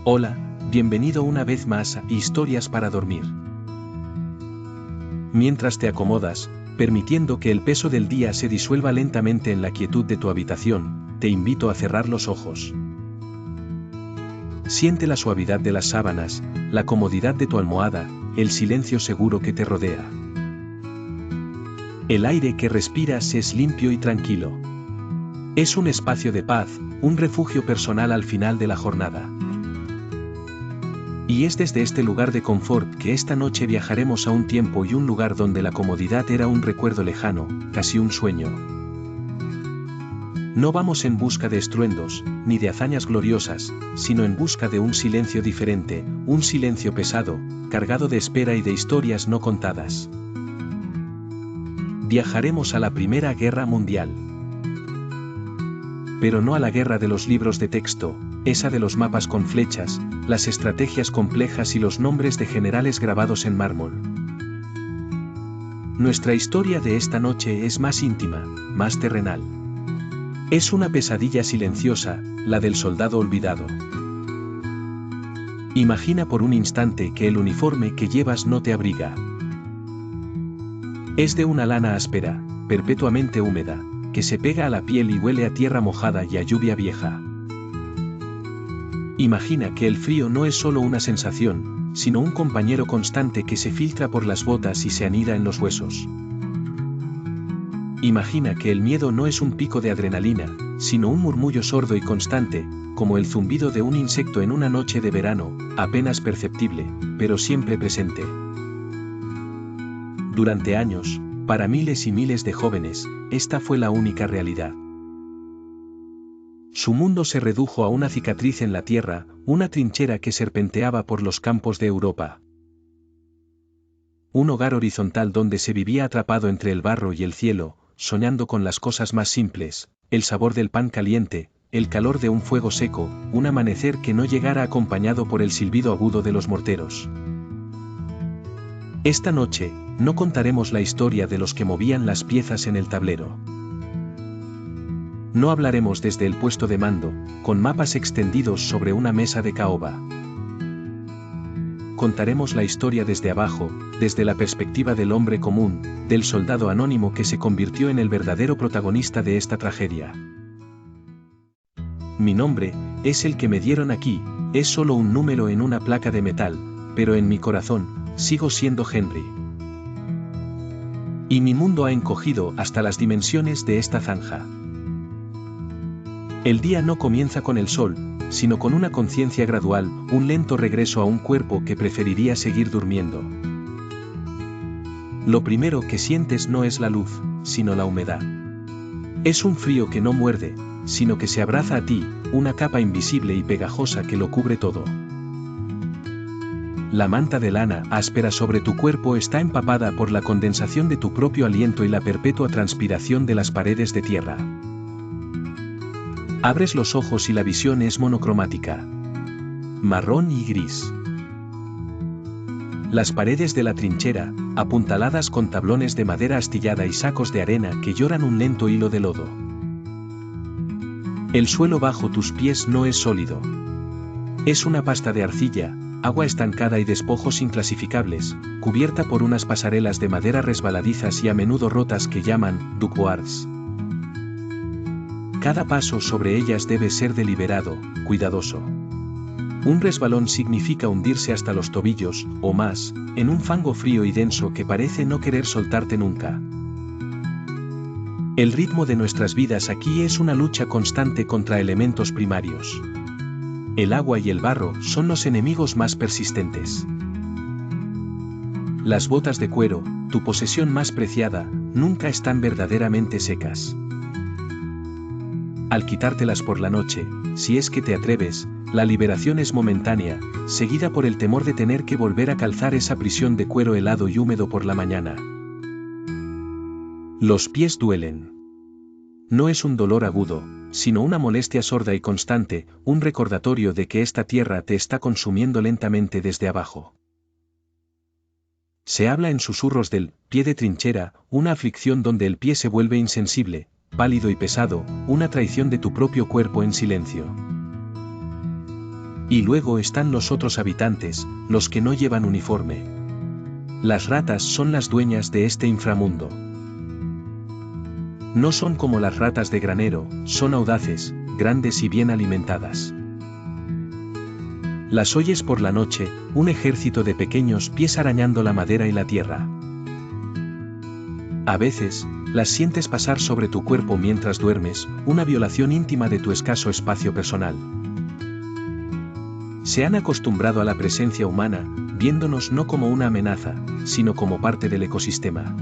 Hola, bienvenido una vez más a Historias para dormir. Mientras te acomodas, permitiendo que el peso del día se disuelva lentamente en la quietud de tu habitación, te invito a cerrar los ojos. Siente la suavidad de las sábanas, la comodidad de tu almohada, el silencio seguro que te rodea. El aire que respiras es limpio y tranquilo. Es un espacio de paz, un refugio personal al final de la jornada. Y es desde este lugar de confort que esta noche viajaremos a un tiempo y un lugar donde la comodidad era un recuerdo lejano, casi un sueño. No vamos en busca de estruendos, ni de hazañas gloriosas, sino en busca de un silencio diferente, un silencio pesado, cargado de espera y de historias no contadas. Viajaremos a la Primera Guerra Mundial. Pero no a la guerra de los libros de texto, esa de los mapas con flechas, las estrategias complejas y los nombres de generales grabados en mármol. Nuestra historia de esta noche es más íntima, más terrenal. Es una pesadilla silenciosa, la del soldado olvidado. Imagina por un instante que el uniforme que llevas no te abriga. Es de una lana áspera, perpetuamente húmeda, que se pega a la piel y huele a tierra mojada y a lluvia vieja. Imagina que el frío no es solo una sensación, sino un compañero constante que se filtra por las botas y se anida en los huesos. Imagina que el miedo no es un pico de adrenalina, sino un murmullo sordo y constante, como el zumbido de un insecto en una noche de verano, apenas perceptible, pero siempre presente. Durante años, para miles y miles de jóvenes, esta fue la única realidad. Su mundo se redujo a una cicatriz en la tierra, una trinchera que serpenteaba por los campos de Europa. Un hogar horizontal donde se vivía atrapado entre el barro y el cielo, soñando con las cosas más simples, el sabor del pan caliente, el calor de un fuego seco, un amanecer que no llegara acompañado por el silbido agudo de los morteros. Esta noche, no contaremos la historia de los que movían las piezas en el tablero. No hablaremos desde el puesto de mando, con mapas extendidos sobre una mesa de caoba. Contaremos la historia desde abajo, desde la perspectiva del hombre común, del soldado anónimo que se convirtió en el verdadero protagonista de esta tragedia. Mi nombre, es el que me dieron aquí, es solo un número en una placa de metal, pero en mi corazón, sigo siendo Henry. Y mi mundo ha encogido hasta las dimensiones de esta zanja. El día no comienza con el sol, sino con una conciencia gradual, un lento regreso a un cuerpo que preferiría seguir durmiendo. Lo primero que sientes no es la luz, sino la humedad. Es un frío que no muerde, sino que se abraza a ti, una capa invisible y pegajosa que lo cubre todo. La manta de lana áspera sobre tu cuerpo está empapada por la condensación de tu propio aliento y la perpetua transpiración de las paredes de tierra. Abres los ojos y la visión es monocromática. Marrón y gris. Las paredes de la trinchera, apuntaladas con tablones de madera astillada y sacos de arena que lloran un lento hilo de lodo. El suelo bajo tus pies no es sólido. Es una pasta de arcilla, agua estancada y despojos inclasificables, cubierta por unas pasarelas de madera resbaladizas y a menudo rotas que llaman ductoirs. Cada paso sobre ellas debe ser deliberado, cuidadoso. Un resbalón significa hundirse hasta los tobillos, o más, en un fango frío y denso que parece no querer soltarte nunca. El ritmo de nuestras vidas aquí es una lucha constante contra elementos primarios. El agua y el barro son los enemigos más persistentes. Las botas de cuero, tu posesión más preciada, nunca están verdaderamente secas. Al quitártelas por la noche, si es que te atreves, la liberación es momentánea, seguida por el temor de tener que volver a calzar esa prisión de cuero helado y húmedo por la mañana. Los pies duelen. No es un dolor agudo, sino una molestia sorda y constante, un recordatorio de que esta tierra te está consumiendo lentamente desde abajo. Se habla en susurros del pie de trinchera, una aflicción donde el pie se vuelve insensible, pálido y pesado, una traición de tu propio cuerpo en silencio. Y luego están los otros habitantes, los que no llevan uniforme. Las ratas son las dueñas de este inframundo. No son como las ratas de granero, son audaces, grandes y bien alimentadas. Las oyes por la noche, un ejército de pequeños pies arañando la madera y la tierra. A veces, las sientes pasar sobre tu cuerpo mientras duermes, una violación íntima de tu escaso espacio personal. Se han acostumbrado a la presencia humana, viéndonos no como una amenaza, sino como parte del ecosistema.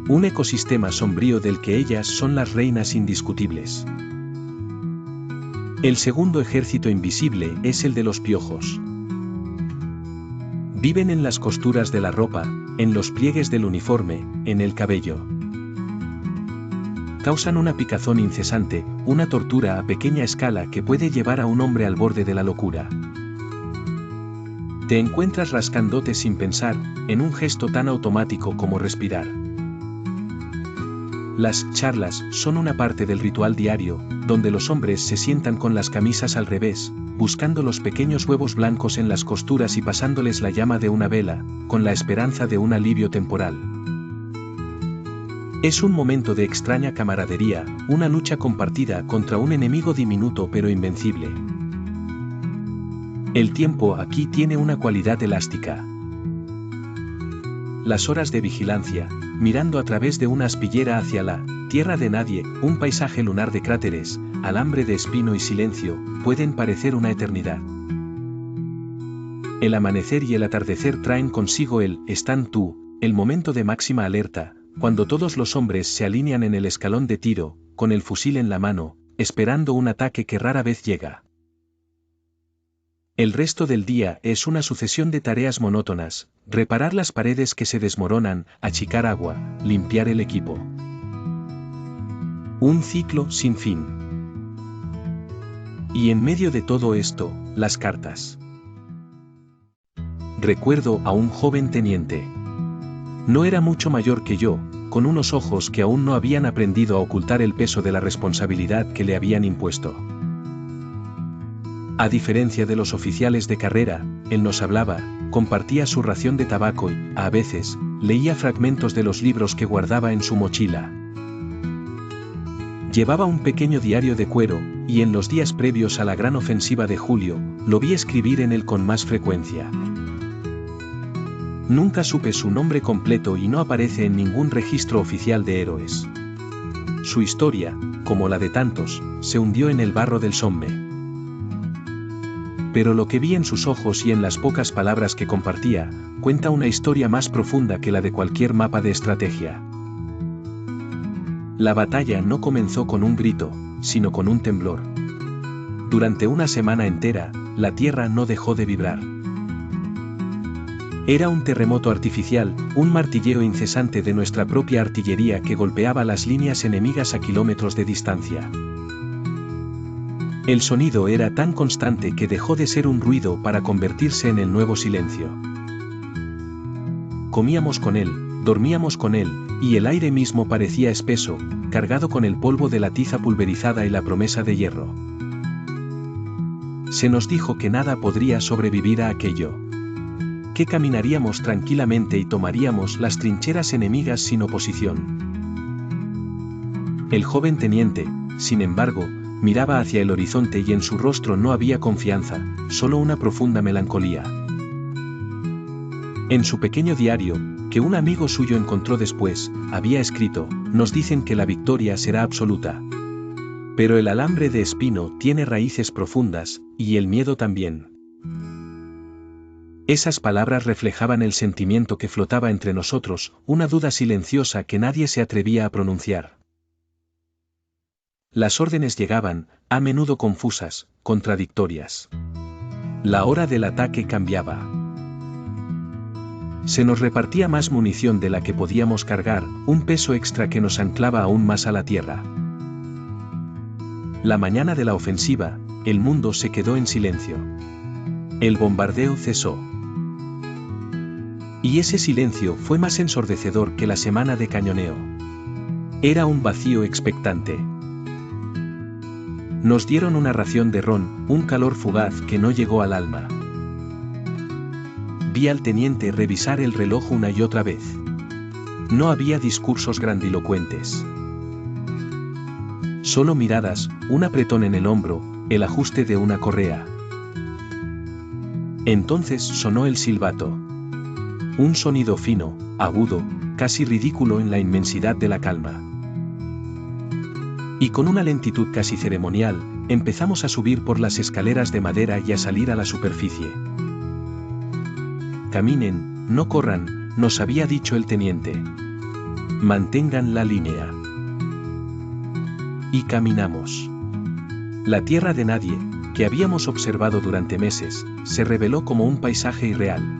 Un ecosistema sombrío del que ellas son las reinas indiscutibles. El segundo ejército invisible es el de los piojos. Viven en las costuras de la ropa, en los pliegues del uniforme, en el cabello. Causan una picazón incesante, una tortura a pequeña escala que puede llevar a un hombre al borde de la locura. Te encuentras rascándote sin pensar, en un gesto tan automático como respirar. Las charlas son una parte del ritual diario, donde los hombres se sientan con las camisas al revés, buscando los pequeños huevos blancos en las costuras y pasándoles la llama de una vela, con la esperanza de un alivio temporal. Es un momento de extraña camaradería, una lucha compartida contra un enemigo diminuto pero invencible. El tiempo aquí tiene una cualidad elástica. Las horas de vigilancia, mirando a través de una aspillera hacia la tierra de nadie, un paisaje lunar de cráteres, alambre de espino y silencio, pueden parecer una eternidad. El amanecer y el atardecer traen consigo el están tú, el momento de máxima alerta, cuando todos los hombres se alinean en el escalón de tiro, con el fusil en la mano, esperando un ataque que rara vez llega. El resto del día es una sucesión de tareas monótonas, reparar las paredes que se desmoronan, achicar agua, limpiar el equipo. Un ciclo sin fin. Y en medio de todo esto, las cartas. Recuerdo a un joven teniente. No era mucho mayor que yo, con unos ojos que aún no habían aprendido a ocultar el peso de la responsabilidad que le habían impuesto. A diferencia de los oficiales de carrera, él nos hablaba, compartía su ración de tabaco y, a veces, leía fragmentos de los libros que guardaba en su mochila. Llevaba un pequeño diario de cuero, y en los días previos a la gran ofensiva de julio, lo vi escribir en él con más frecuencia. Nunca supe su nombre completo y no aparece en ningún registro oficial de héroes. Su historia, como la de tantos, se hundió en el barro del Somme. Pero lo que vi en sus ojos y en las pocas palabras que compartía, cuenta una historia más profunda que la de cualquier mapa de estrategia. La batalla no comenzó con un grito, sino con un temblor. Durante una semana entera, la tierra no dejó de vibrar. Era un terremoto artificial, un martilleo incesante de nuestra propia artillería que golpeaba las líneas enemigas a kilómetros de distancia. El sonido era tan constante que dejó de ser un ruido para convertirse en el nuevo silencio. Comíamos con él, dormíamos con él, y el aire mismo parecía espeso, cargado con el polvo de la tiza pulverizada y la promesa de hierro. Se nos dijo que nada podría sobrevivir a aquello. Que caminaríamos tranquilamente y tomaríamos las trincheras enemigas sin oposición. El joven teniente, sin embargo, miraba hacia el horizonte y en su rostro no había confianza, solo una profunda melancolía. En su pequeño diario, que un amigo suyo encontró después, había escrito, nos dicen que la victoria será absoluta. Pero el alambre de espino tiene raíces profundas, y el miedo también. Esas palabras reflejaban el sentimiento que flotaba entre nosotros, una duda silenciosa que nadie se atrevía a pronunciar. Las órdenes llegaban, a menudo confusas, contradictorias. La hora del ataque cambiaba. Se nos repartía más munición de la que podíamos cargar, un peso extra que nos anclaba aún más a la tierra. La mañana de la ofensiva, el mundo se quedó en silencio. El bombardeo cesó. Y ese silencio fue más ensordecedor que la semana de cañoneo. Era un vacío expectante. Nos dieron una ración de ron, un calor fugaz que no llegó al alma. Vi al teniente revisar el reloj una y otra vez. No había discursos grandilocuentes. Solo miradas, un apretón en el hombro, el ajuste de una correa. Entonces sonó el silbato. Un sonido fino, agudo, casi ridículo en la inmensidad de la calma. Y con una lentitud casi ceremonial, empezamos a subir por las escaleras de madera y a salir a la superficie. Caminen, no corran, nos había dicho el teniente. Mantengan la línea. Y caminamos. La tierra de nadie, que habíamos observado durante meses, se reveló como un paisaje irreal.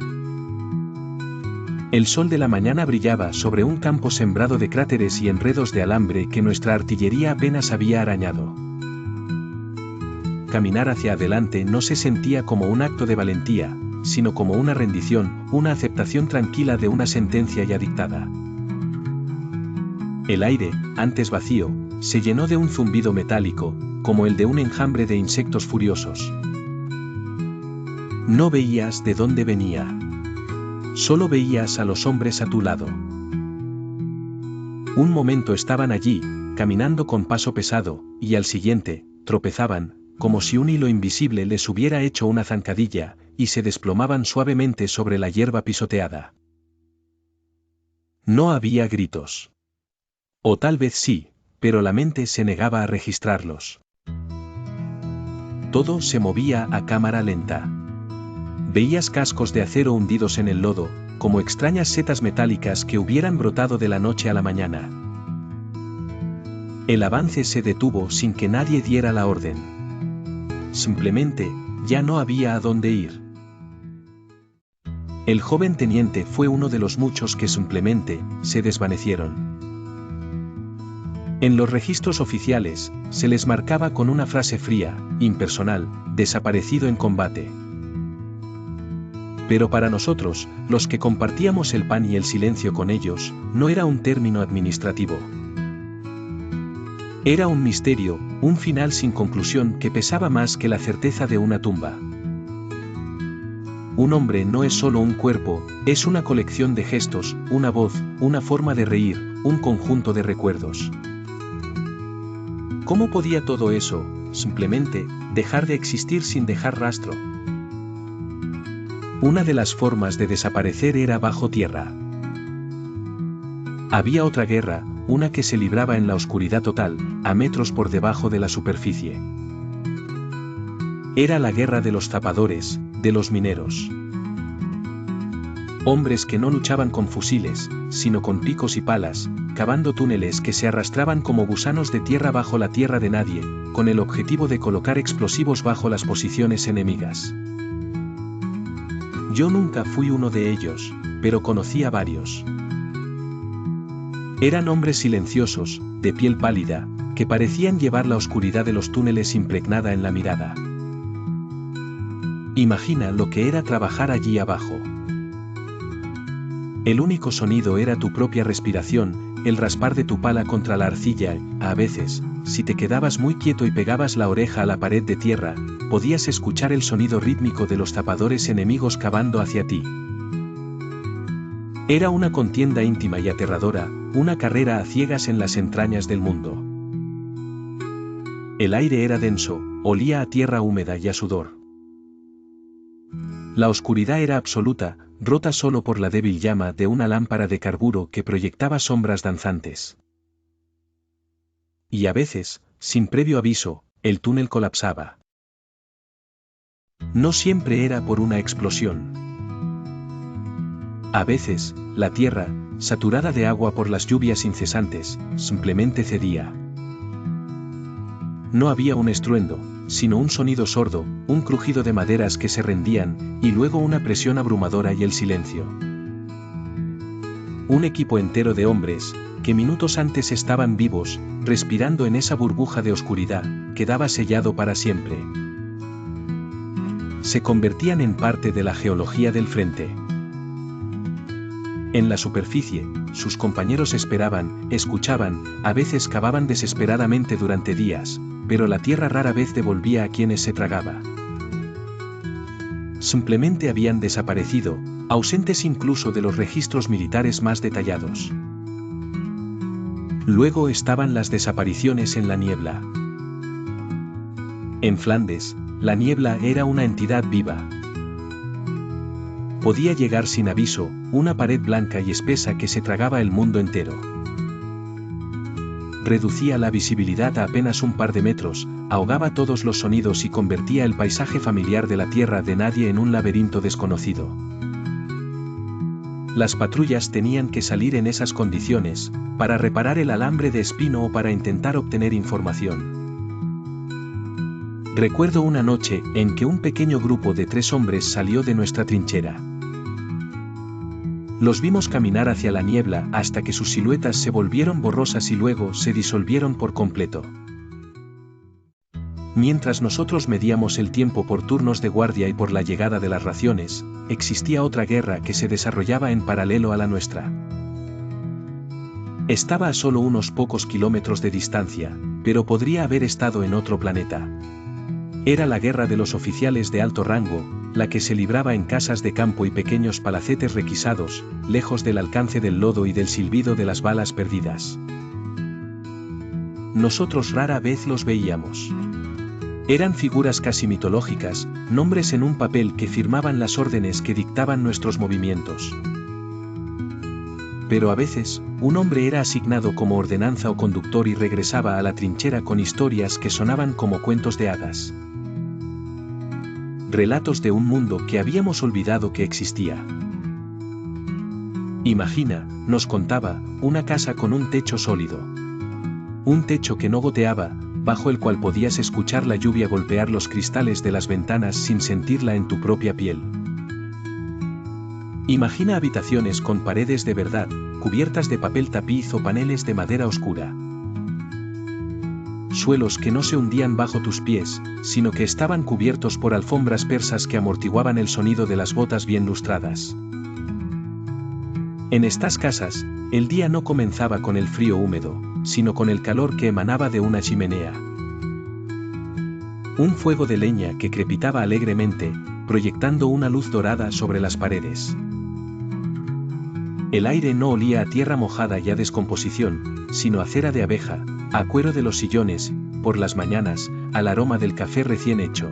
El sol de la mañana brillaba sobre un campo sembrado de cráteres y enredos de alambre que nuestra artillería apenas había arañado. Caminar hacia adelante no se sentía como un acto de valentía, sino como una rendición, una aceptación tranquila de una sentencia ya dictada. El aire, antes vacío, se llenó de un zumbido metálico, como el de un enjambre de insectos furiosos. No veías de dónde venía. Solo veías a los hombres a tu lado. Un momento estaban allí, caminando con paso pesado, y al siguiente, tropezaban, como si un hilo invisible les hubiera hecho una zancadilla, y se desplomaban suavemente sobre la hierba pisoteada. No había gritos. O tal vez sí, pero la mente se negaba a registrarlos. Todo se movía a cámara lenta. Veías cascos de acero hundidos en el lodo, como extrañas setas metálicas que hubieran brotado de la noche a la mañana. El avance se detuvo sin que nadie diera la orden. Simplemente, ya no había a dónde ir. El joven teniente fue uno de los muchos que simplemente se desvanecieron. En los registros oficiales, se les marcaba con una frase fría, impersonal, desaparecido en combate. Pero para nosotros, los que compartíamos el pan y el silencio con ellos, no era un término administrativo. Era un misterio, un final sin conclusión que pesaba más que la certeza de una tumba. Un hombre no es solo un cuerpo, es una colección de gestos, una voz, una forma de reír, un conjunto de recuerdos. ¿Cómo podía todo eso, simplemente, dejar de existir sin dejar rastro? Una de las formas de desaparecer era bajo tierra. Había otra guerra, una que se libraba en la oscuridad total, a metros por debajo de la superficie. Era la guerra de los zapadores, de los mineros. Hombres que no luchaban con fusiles, sino con picos y palas, cavando túneles que se arrastraban como gusanos de tierra bajo la tierra de nadie, con el objetivo de colocar explosivos bajo las posiciones enemigas. Yo nunca fui uno de ellos, pero conocí a varios. Eran hombres silenciosos, de piel pálida, que parecían llevar la oscuridad de los túneles impregnada en la mirada. Imagina lo que era trabajar allí abajo. El único sonido era tu propia respiración, el raspar de tu pala contra la arcilla, a veces, si te quedabas muy quieto y pegabas la oreja a la pared de tierra, podías escuchar el sonido rítmico de los zapadores enemigos cavando hacia ti. Era una contienda íntima y aterradora, una carrera a ciegas en las entrañas del mundo. El aire era denso, olía a tierra húmeda y a sudor. La oscuridad era absoluta, rota solo por la débil llama de una lámpara de carburo que proyectaba sombras danzantes. Y a veces, sin previo aviso, el túnel colapsaba. No siempre era por una explosión. A veces, la tierra, saturada de agua por las lluvias incesantes, simplemente cedía. No había un estruendo, sino un sonido sordo, un crujido de maderas que se rendían, y luego una presión abrumadora y el silencio. Un equipo entero de hombres, que minutos antes estaban vivos, respirando en esa burbuja de oscuridad, quedaba sellado para siempre. Se convertían en parte de la geología del frente. En la superficie, sus compañeros esperaban, escuchaban, a veces cavaban desesperadamente durante días, pero la tierra rara vez devolvía a quienes se tragaba. Simplemente habían desaparecido, ausentes incluso de los registros militares más detallados. Luego estaban las desapariciones en la niebla. En Flandes, la niebla era una entidad viva. Podía llegar sin aviso, una pared blanca y espesa que se tragaba el mundo entero. Reducía la visibilidad a apenas un par de metros, ahogaba todos los sonidos y convertía el paisaje familiar de la tierra de nadie en un laberinto desconocido. Las patrullas tenían que salir en esas condiciones, para reparar el alambre de espino o para intentar obtener información. Recuerdo una noche en que un pequeño grupo de 3 hombres salió de nuestra trinchera. Los vimos caminar hacia la niebla hasta que sus siluetas se volvieron borrosas y luego se disolvieron por completo. Mientras nosotros medíamos el tiempo por turnos de guardia y por la llegada de las raciones, existía otra guerra que se desarrollaba en paralelo a la nuestra. Estaba a solo unos pocos kilómetros de distancia, pero podría haber estado en otro planeta. Era la guerra de los oficiales de alto rango, la que se libraba en casas de campo y pequeños palacetes requisados, lejos del alcance del lodo y del silbido de las balas perdidas. Nosotros rara vez los veíamos. Eran figuras casi mitológicas, nombres en un papel que firmaban las órdenes que dictaban nuestros movimientos. Pero a veces, un hombre era asignado como ordenanza o conductor y regresaba a la trinchera con historias que sonaban como cuentos de hadas. Relatos de un mundo que habíamos olvidado que existía. Imagina, nos contaba, una casa con un techo sólido. Un techo que no goteaba, bajo el cual podías escuchar la lluvia golpear los cristales de las ventanas sin sentirla en tu propia piel. Imagina habitaciones con paredes de verdad, cubiertas de papel tapiz o paneles de madera oscura. Suelos que no se hundían bajo tus pies, sino que estaban cubiertos por alfombras persas que amortiguaban el sonido de las botas bien lustradas. En estas casas, el día no comenzaba con el frío húmedo, sino con el calor que emanaba de una chimenea. Un fuego de leña que crepitaba alegremente, proyectando una luz dorada sobre las paredes. El aire no olía a tierra mojada y a descomposición, sino a cera de abeja, a cuero de los sillones, por las mañanas, al aroma del café recién hecho.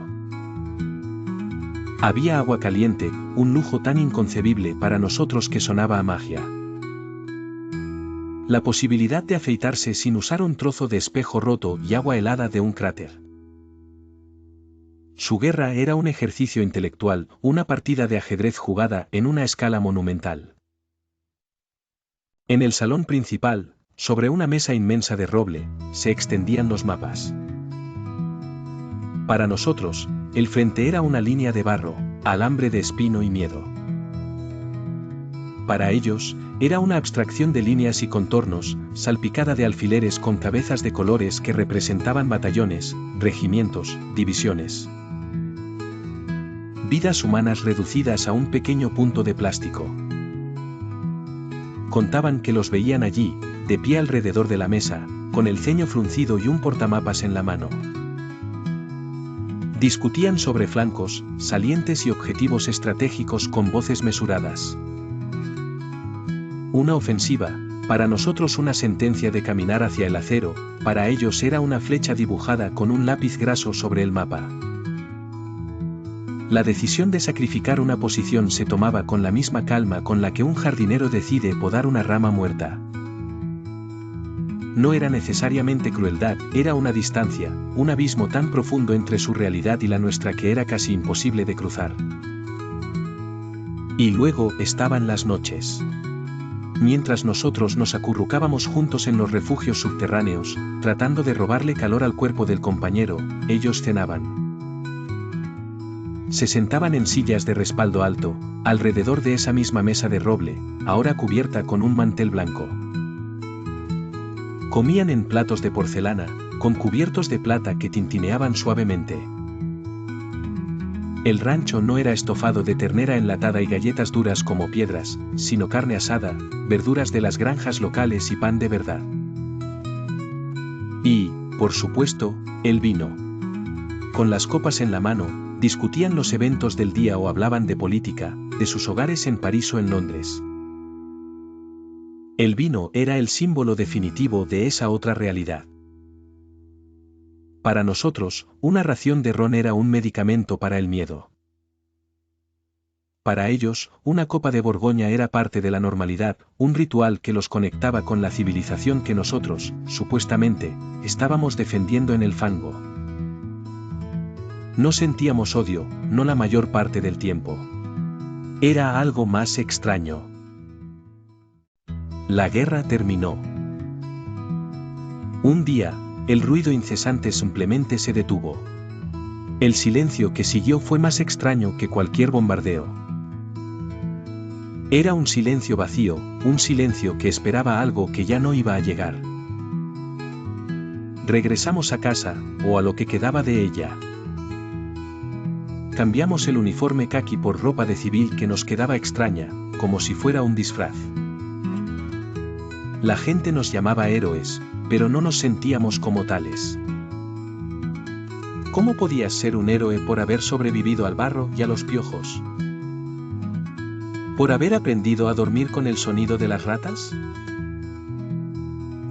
Había agua caliente, un lujo tan inconcebible para nosotros que sonaba a magia. La posibilidad de afeitarse sin usar un trozo de espejo roto y agua helada de un cráter. Su guerra era un ejercicio intelectual, una partida de ajedrez jugada en una escala monumental. En el salón principal, sobre una mesa inmensa de roble, se extendían los mapas. Para nosotros, el frente era una línea de barro, alambre de espino y miedo. Para ellos, era una abstracción de líneas y contornos, salpicada de alfileres con cabezas de colores que representaban batallones, regimientos, divisiones. Vidas humanas reducidas a un pequeño punto de plástico. Contaban que los veían allí, de pie alrededor de la mesa, con el ceño fruncido y un portamapas en la mano. Discutían sobre flancos, salientes y objetivos estratégicos con voces mesuradas. Una ofensiva, para nosotros una sentencia de caminar hacia el acero, para ellos era una flecha dibujada con un lápiz graso sobre el mapa. La decisión de sacrificar una posición se tomaba con la misma calma con la que un jardinero decide podar una rama muerta. No era necesariamente crueldad, era una distancia, un abismo tan profundo entre su realidad y la nuestra que era casi imposible de cruzar. Y luego estaban las noches. Mientras nosotros nos acurrucábamos juntos en los refugios subterráneos, tratando de robarle calor al cuerpo del compañero, ellos cenaban. Se sentaban en sillas de respaldo alto, alrededor de esa misma mesa de roble, ahora cubierta con un mantel blanco. Comían en platos de porcelana, con cubiertos de plata que tintineaban suavemente. El rancho no era estofado de ternera enlatada y galletas duras como piedras, sino carne asada, verduras de las granjas locales y pan de verdad. Y, por supuesto, el vino. Con las copas en la mano, discutían los eventos del día o hablaban de política, de sus hogares en París o en Londres. El vino era el símbolo definitivo de esa otra realidad. Para nosotros, una ración de ron era un medicamento para el miedo. Para ellos, una copa de Borgoña era parte de la normalidad, un ritual que los conectaba con la civilización que nosotros, supuestamente, estábamos defendiendo en el fango. No sentíamos odio, no la mayor parte del tiempo. Era algo más extraño. La guerra terminó. Un día, el ruido incesante simplemente se detuvo. El silencio que siguió fue más extraño que cualquier bombardeo. Era un silencio vacío, un silencio que esperaba algo que ya no iba a llegar. Regresamos a casa, o a lo que quedaba de ella. Cambiamos el uniforme caqui por ropa de civil que nos quedaba extraña, como si fuera un disfraz. La gente nos llamaba héroes, pero no nos sentíamos como tales. ¿Cómo podías ser un héroe por haber sobrevivido al barro y a los piojos? ¿Por haber aprendido a dormir con el sonido de las ratas?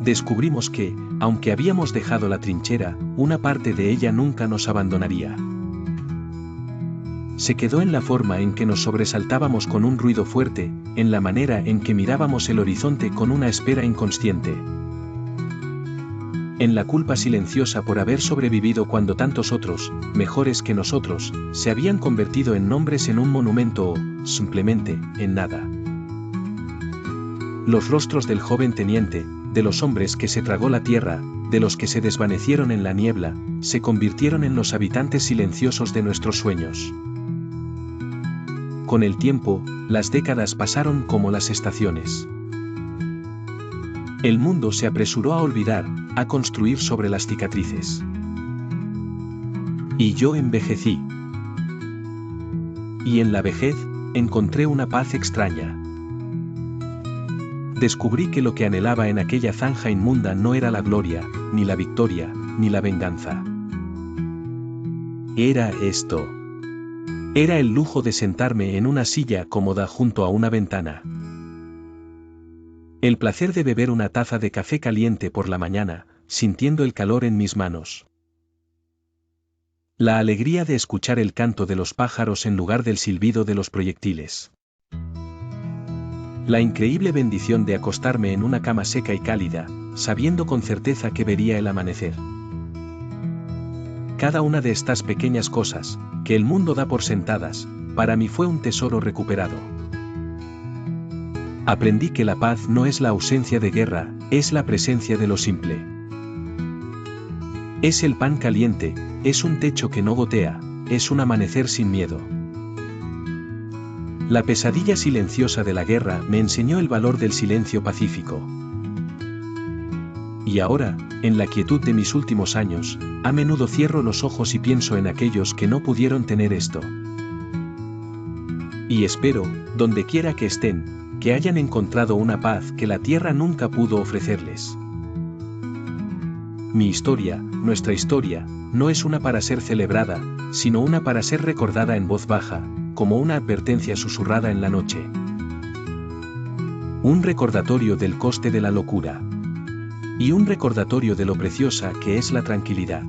Descubrimos que, aunque habíamos dejado la trinchera, una parte de ella nunca nos abandonaría. Se quedó en la forma en que nos sobresaltábamos con un ruido fuerte, en la manera en que mirábamos el horizonte con una espera inconsciente. En la culpa silenciosa por haber sobrevivido cuando tantos otros, mejores que nosotros, se habían convertido en nombres en un monumento o, simplemente, en nada. Los rostros del joven teniente, de los hombres que se tragó la tierra, de los que se desvanecieron en la niebla, se convirtieron en los habitantes silenciosos de nuestros sueños. Con el tiempo, las décadas pasaron como las estaciones. El mundo se apresuró a olvidar, a construir sobre las cicatrices. Y yo envejecí. Y en la vejez, encontré una paz extraña. Descubrí que lo que anhelaba en aquella zanja inmunda no era la gloria, ni la victoria, ni la venganza. Era esto. Era el lujo de sentarme en una silla cómoda junto a una ventana. El placer de beber una taza de café caliente por la mañana, sintiendo el calor en mis manos. La alegría de escuchar el canto de los pájaros en lugar del silbido de los proyectiles. La increíble bendición de acostarme en una cama seca y cálida, sabiendo con certeza que vería el amanecer. Cada una de estas pequeñas cosas, que el mundo da por sentadas, para mí fue un tesoro recuperado. Aprendí que la paz no es la ausencia de guerra, es la presencia de lo simple. Es el pan caliente, es un techo que no gotea, es un amanecer sin miedo. La pesadilla silenciosa de la guerra me enseñó el valor del silencio pacífico. Y ahora, en la quietud de mis últimos años, a menudo cierro los ojos y pienso en aquellos que no pudieron tener esto. Y espero, donde quiera que estén, que hayan encontrado una paz que la tierra nunca pudo ofrecerles. Mi historia, nuestra historia, no es una para ser celebrada, sino una para ser recordada en voz baja, como una advertencia susurrada en la noche. Un recordatorio del coste de la locura. Y un recordatorio de lo preciosa que es la tranquilidad.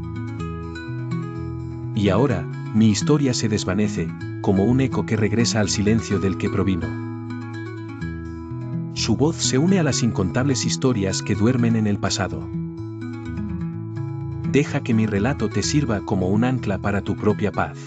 Y ahora, mi historia se desvanece, como un eco que regresa al silencio del que provino. Su voz se une a las incontables historias que duermen en el pasado. Deja que mi relato te sirva como un ancla para tu propia paz.